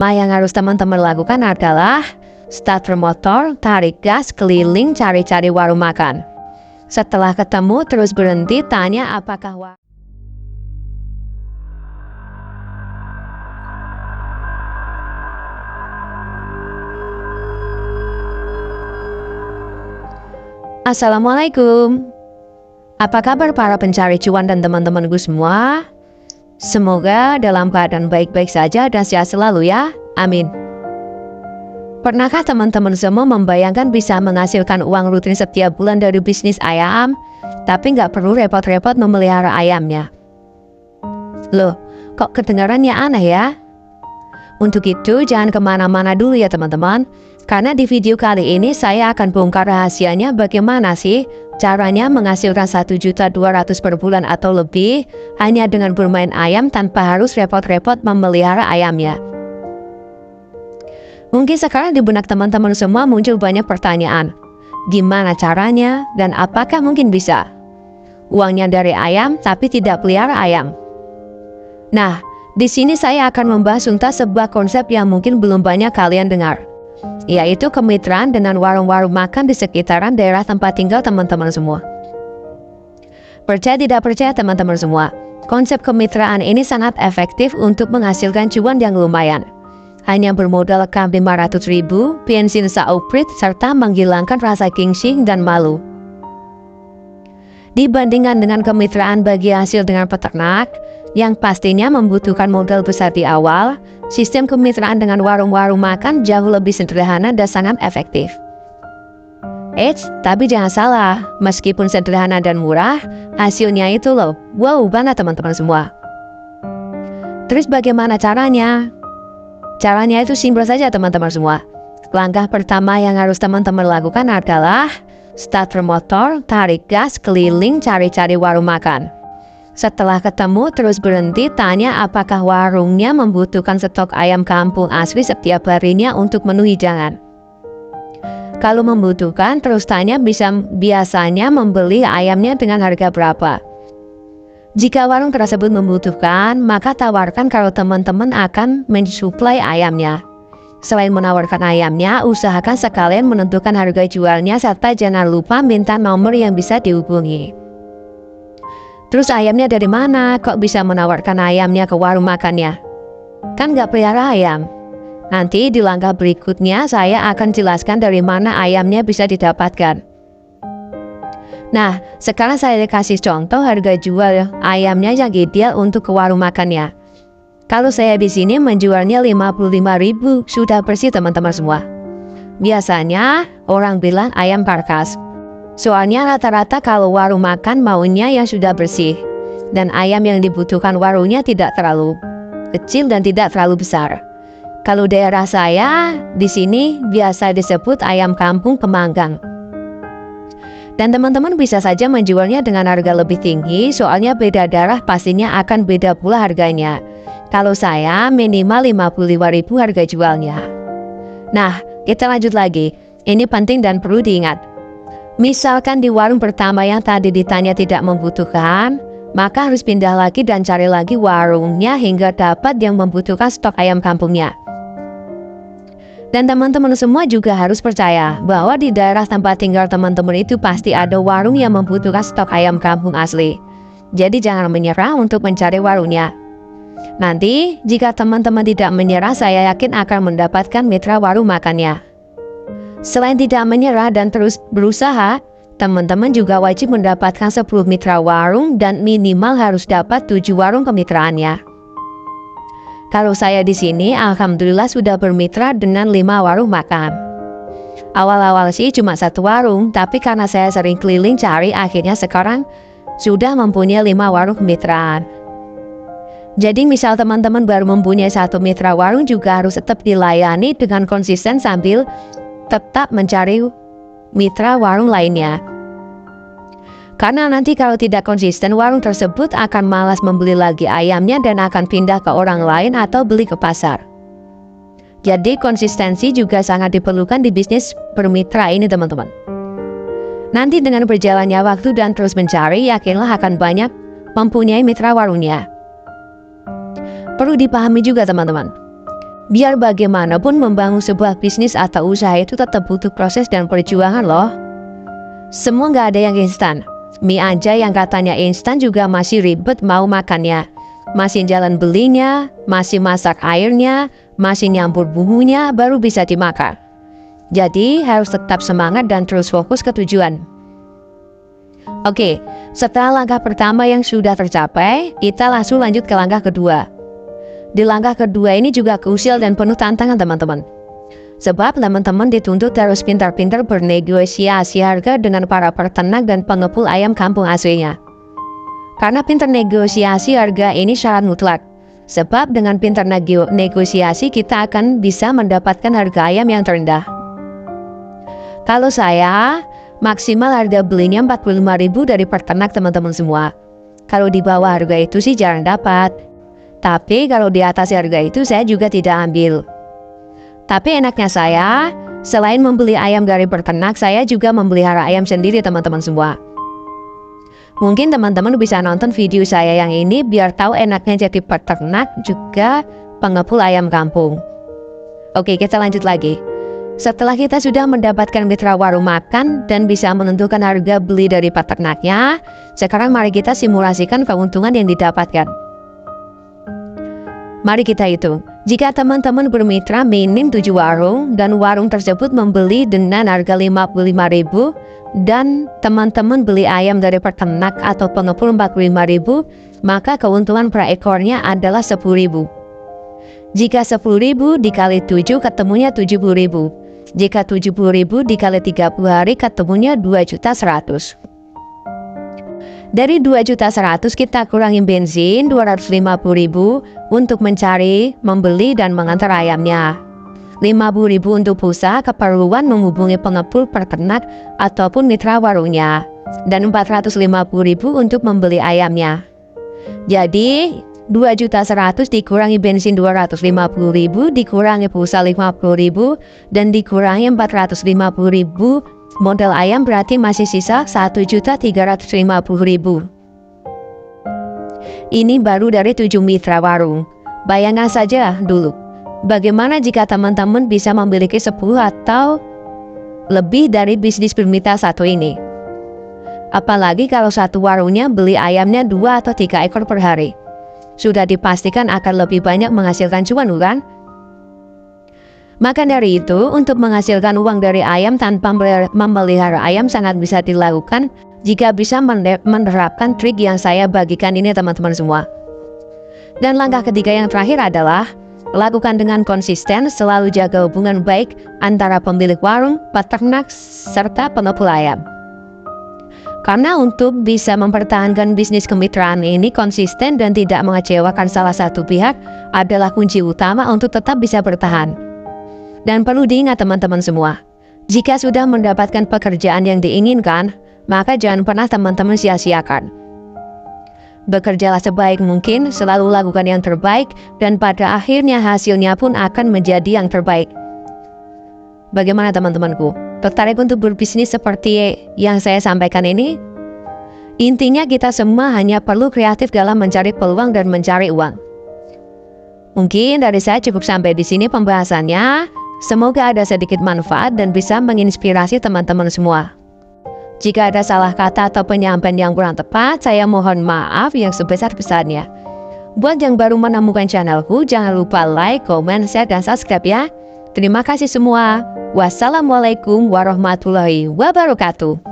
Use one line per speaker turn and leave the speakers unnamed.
Yang harus teman-teman lakukan adalah starter motor, tarik gas, keliling, cari-cari warung makan. Setelah ketemu, terus berhenti, tanya apakah Assalamualaikum. Apa kabar para pencari cuan dan teman-temanku semua? Semoga dalam keadaan baik-baik saja dan sehat selalu ya. Amin. Pernahkah teman-teman semua membayangkan bisa menghasilkan uang rutin setiap bulan dari bisnis ayam, tapi nggak perlu repot-repot memelihara ayamnya? Loh, kok kedengarannya aneh ya? Untuk itu jangan kemana-mana dulu ya teman-teman, karena di video kali ini saya akan bongkar rahasianya bagaimana sih caranya menghasilkan 1.200.000 per bulan atau lebih hanya dengan bermain ayam tanpa harus repot-repot memelihara ayamnya. Mungkin sekarang di benak teman-teman semua muncul banyak pertanyaan. Gimana caranya dan apakah mungkin bisa? Uangnya dari ayam tapi tidak pelihara ayam. Nah, di sini saya akan membahas tuntas sebuah konsep yang mungkin belum banyak kalian dengar, yaitu kemitraan dengan warung-warung makan di sekitaran daerah tempat tinggal teman-teman semua. Percaya tidak percaya teman-teman semua, konsep kemitraan ini sangat efektif untuk menghasilkan cuan yang lumayan. Hanya bermodal rekam 500.000, bensin sauprit, serta menghilangkan rasa gengsi dan malu. Dibandingkan dengan kemitraan bagi hasil dengan peternak, yang pastinya membutuhkan modal besar di awal, sistem kemitraan dengan warung-warung makan jauh lebih sederhana dan sangat efektif. Eits, tapi jangan salah, meskipun sederhana dan murah, hasilnya itu loh, wow banget teman-teman semua. Terus bagaimana caranya? Caranya itu simpel saja teman-teman semua. Langkah pertama yang harus teman-teman lakukan adalah starter motor, tarik gas, keliling, cari-cari warung makan. Setelah ketemu, terus berhenti, tanya apakah warungnya membutuhkan stok ayam kampung asli setiap harinya untuk menu hidangan. Kalau membutuhkan, terus tanya biasanya membeli ayamnya dengan harga berapa. Jika warung tersebut membutuhkan, maka tawarkan kalau teman-teman akan mensuplai ayamnya. Selain menawarkan ayamnya, usahakan sekalian menentukan harga jualnya serta jangan lupa minta nomor yang bisa dihubungi. Terus ayamnya dari mana? Kok bisa menawarkan ayamnya ke warung makannya? Kan nggak pelihara ayam. Nanti di langkah berikutnya saya akan jelaskan dari mana ayamnya bisa didapatkan. Nah, sekarang saya kasih contoh harga jual ayamnya yang ideal untuk ke warung makannya. Kalau saya di sini menjualnya 55.000, sudah bersih teman-teman semua. Biasanya orang bilang ayam karkas. Soalnya rata-rata kalau warung makan maunya yang sudah bersih. Dan ayam yang dibutuhkan warungnya tidak terlalu kecil dan tidak terlalu besar. Kalau daerah saya, di sini biasa disebut ayam kampung pemanggang. Dan teman-teman bisa saja menjualnya dengan harga lebih tinggi, soalnya beda daerah pastinya akan beda pula harganya. Kalau saya minimal 55.000 harga jualnya. Nah, kita lanjut lagi. Ini penting dan perlu diingat. Misalkan di warung pertama yang tadi ditanya tidak membutuhkan, maka harus pindah lagi dan cari lagi warungnya hingga dapat yang membutuhkan stok ayam kampungnya. Dan teman-teman semua juga harus percaya bahwa di daerah tempat tinggal teman-teman itu pasti ada warung yang membutuhkan stok ayam kampung asli. Jadi jangan menyerah untuk mencari warungnya. Nanti jika teman-teman tidak menyerah, saya yakin akan mendapatkan mitra warung makannya. Selain tidak menyerah dan terus berusaha, teman-teman juga wajib mendapatkan 10 mitra warung dan minimal harus dapat 7 warung kemitraannya. Kalau saya di sini, alhamdulillah sudah bermitra dengan 5 warung makan. Awal-awal sih cuma 1 warung, tapi karena saya sering keliling cari, akhirnya sekarang sudah mempunyai 5 warung kemitraan. Jadi misal teman-teman baru mempunyai 1 mitra warung juga harus tetap dilayani dengan konsisten sambil tetap mencari mitra warung lainnya. Karena nanti kalau tidak konsisten, warung tersebut akan malas membeli lagi ayamnya dan akan pindah ke orang lain atau beli ke pasar. Jadi konsistensi juga sangat diperlukan di bisnis bermitra ini teman-teman. Nanti dengan berjalannya waktu dan terus mencari, yakinlah akan banyak mempunyai mitra warungnya. Perlu dipahami juga teman-teman, Biar bagaimanapun membangun sebuah bisnis atau usaha itu tetap butuh proses dan perjuangan loh. Semua nggak ada yang instan. Mie aja yang katanya instan juga masih ribet mau makannya. Masih jalan belinya, masih masak airnya, masih nyampur bumbunya baru bisa dimakan. Jadi harus tetap semangat dan terus fokus ke tujuan. Oke, setelah langkah pertama yang sudah tercapai, kita langsung lanjut ke langkah kedua. Di langkah kedua ini juga krusial dan penuh tantangan teman-teman. Sebab teman-teman dituntut harus pintar-pintar bernegosiasi harga dengan para peternak dan pengepul ayam kampung aslinya. Karena pintar negosiasi harga ini syarat mutlak. Sebab dengan pintar negosiasi kita akan bisa mendapatkan harga ayam yang terendah. Kalau saya, maksimal harga belinya 45.000 dari peternak teman-teman semua. Kalau di bawah harga itu sih jarang dapat. Tapi kalau di atas harga itu saya juga tidak ambil. Tapi enaknya saya, selain membeli ayam dari peternak, saya juga memelihara ayam sendiri teman-teman semua. Mungkin teman-teman bisa nonton video saya yang ini biar tahu enaknya jadi peternak juga pengepul ayam kampung. Oke, kita lanjut lagi. Setelah kita sudah mendapatkan mitra warung makan dan bisa menentukan harga beli dari peternaknya, sekarang mari kita simulasikan keuntungan yang didapatkan. Mari kita hitung, jika teman-teman bermitra minim 7 warung dan warung tersebut membeli dengan harga 55.000 dan teman-teman beli ayam dari peternak atau pengepul 45.000, maka keuntungan per ekornya adalah 10.000. Jika 10.000 dikali 7 ketemunya 70.000. Jika 70.000 dikali 30 hari ketemunya 2.100.000. Dari 2.100.000 kita kurangi bensin 250.000 untuk mencari, membeli, dan mengantar ayamnya. 50.000 untuk pulsa keperluan menghubungi pengepul peternak ataupun mitra warungnya. Dan 450.000 untuk membeli ayamnya. Jadi 2.100.000 dikurangi bensin 250.000 dikurangi pulsa 50.000 dan dikurangi 450.000 modal ayam berarti masih sisa 1.350.000. Ini baru dari 7 mitra warung. Bayangkan saja dulu, bagaimana jika teman-teman bisa memiliki 10 atau lebih dari bisnis bermitra satu ini. Apalagi kalau satu warungnya beli ayamnya 2 atau 3 ekor per hari. Sudah dipastikan akan lebih banyak menghasilkan cuan, bukan? Maka dari itu, untuk menghasilkan uang dari ayam tanpa memelihara ayam sangat bisa dilakukan jika bisa menerapkan trik yang saya bagikan ini teman-teman semua. Dan langkah ketiga yang terakhir adalah lakukan dengan konsisten, selalu jaga hubungan baik antara pemilik warung, peternak, serta pengepul ayam. Karena untuk bisa mempertahankan bisnis kemitraan ini konsisten dan tidak mengecewakan salah satu pihak adalah kunci utama untuk tetap bisa bertahan. Dan perlu diingat teman-teman semua, jika sudah mendapatkan pekerjaan yang diinginkan, maka jangan pernah teman-teman sia-siakan. Bekerjalah sebaik mungkin, selalu lakukan yang terbaik, dan pada akhirnya hasilnya pun akan menjadi yang terbaik. Bagaimana teman-temanku? Tertarik untuk berbisnis seperti yang saya sampaikan ini? Intinya kita semua hanya perlu kreatif dalam mencari peluang dan mencari uang. Mungkin dari saya cukup sampai di sini pembahasannya. Semoga ada sedikit manfaat dan bisa menginspirasi teman-teman semua. Jika ada salah kata atau penyampaian yang kurang tepat, saya mohon maaf yang sebesar-besarnya. Buat yang baru menemukan channelku, jangan lupa like, komen, share, dan subscribe ya. Terima kasih semua. Wassalamualaikum warahmatullahi wabarakatuh.